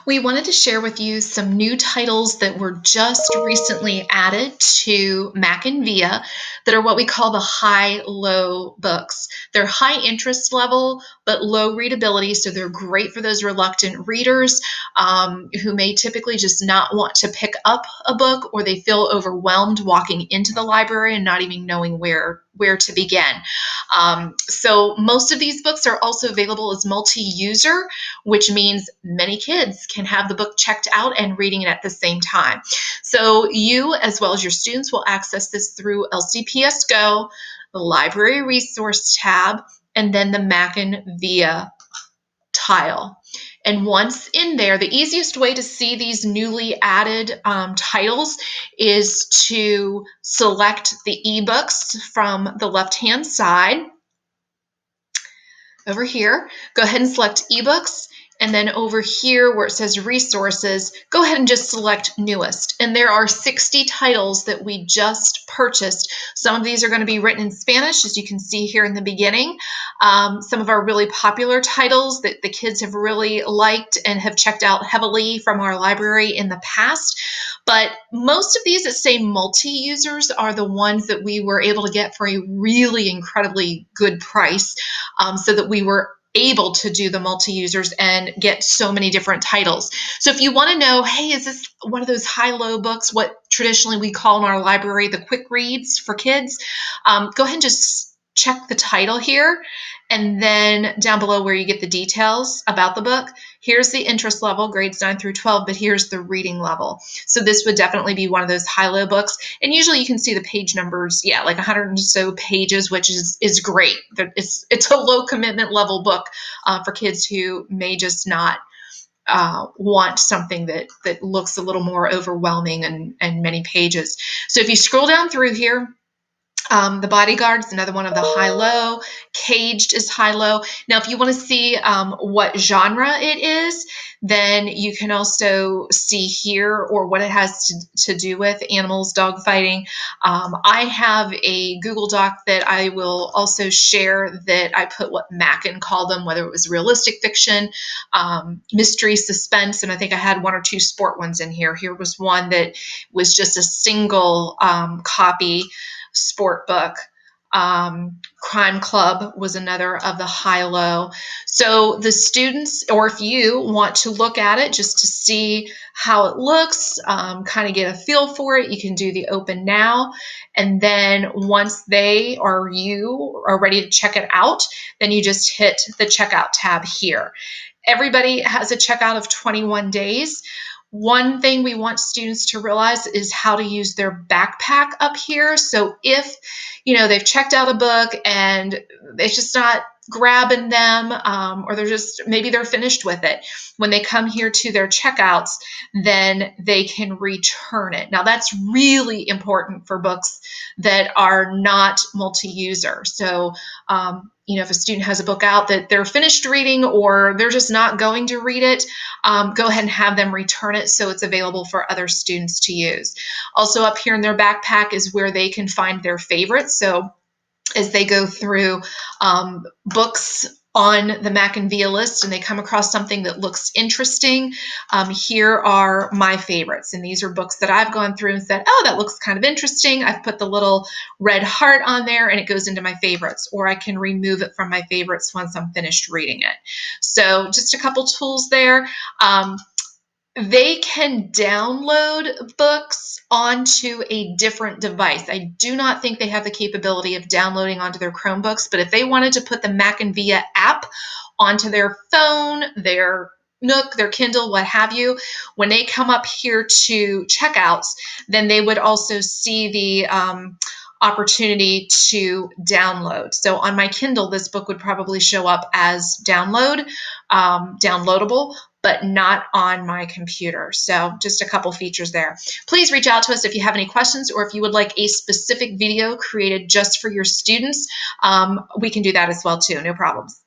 We wanted to share with you some new titles that were just recently added to MackinVia that are what we call the high-low books. They're high interest level, but low readability, so they're great for those reluctant readers who may typically just not want to pick up a book, or they feel overwhelmed walking into the library and not even knowing where to begin. So most of these books are also available as multi-user, which means many kids can have the book checked out and reading it at the same time. So you, as well as your students, will access this through LCPS Go, the Library Resource tab, and then the MackinVia tile. And once in there, the easiest way to see these newly added titles is to select the ebooks from the left-hand side over here. Go ahead and select ebooks. And then over here where it says resources, go ahead and just select newest. And there are 60 titles that we just purchased. Some of these are going to be written in Spanish, as you can see here in the beginning. Some of our really popular titles that the kids have really liked and have checked out heavily from our library in the past. But most of these that say multi-users are the ones that we were able to get for a really incredibly good price, so that we were able to do the multi-users and get so many different titles. So if you want to know, hey, is this one of those high-low books, what traditionally we call in our library the quick reads for kids, go ahead and just check the title here. And then down below where you get the details about the book, here's the interest level, grades 9 through 12, but here's the reading level. So this would definitely be one of those high-low books. And usually you can see the page numbers, yeah, like 100 or so pages, which is great. It's a low commitment level book for kids who may just not want something that looks a little more overwhelming and many pages. So if you scroll down through here, the Bodyguard is another one of the high-low. Caged is high-low. Now, if you want to see what genre it is, then you can also see here, or what it has to do with, animals, dogfighting. I have a Google Doc that I will also share that I put what Mackin called them, whether it was realistic fiction, mystery, suspense, and I think I had one or two sport ones in here. Here was one that was just a single copy sport book. Crime Club was another of the high-low. So the students, or if you want to look at it just to see how it looks, kind of get a feel for it, you can do the open now. And then once you are ready to check it out, then you just hit the checkout tab here. Everybody has a checkout of 21 days. One thing we want students to realize is how to use their backpack up here. So if, they've checked out a book and it's just not grabbing them, or maybe they're finished with it, when they come here to their checkouts, then they can return it. Now that's really important for books that are not multi-user. So, if a student has a book out that they're finished reading, or they're just not going to read it, go ahead and have them return it so it's available for other students to use. Also up here in their backpack is where they can find their favorites. So as they go through books on the MackinVia list and they come across something that looks interesting, here are my favorites. And these are books that I've gone through and said, oh, that looks kind of interesting. I've put the little red heart on there and it goes into my favorites, or I can remove it from my favorites once I'm finished reading it. So just a couple tools there. They can download books onto a different device. I do not think they have the capability of downloading onto their Chromebooks, but if they wanted to put the MackinVia app onto their phone, their Nook, their Kindle, what have you, when they come up here to checkouts, then they would also see the opportunity to download. So on my Kindle, this book would probably show up as downloadable, but not on my computer. So just a couple features there. Please reach out to us if you have any questions, or if you would like a specific video created just for your students. We can do that as well too, no problems.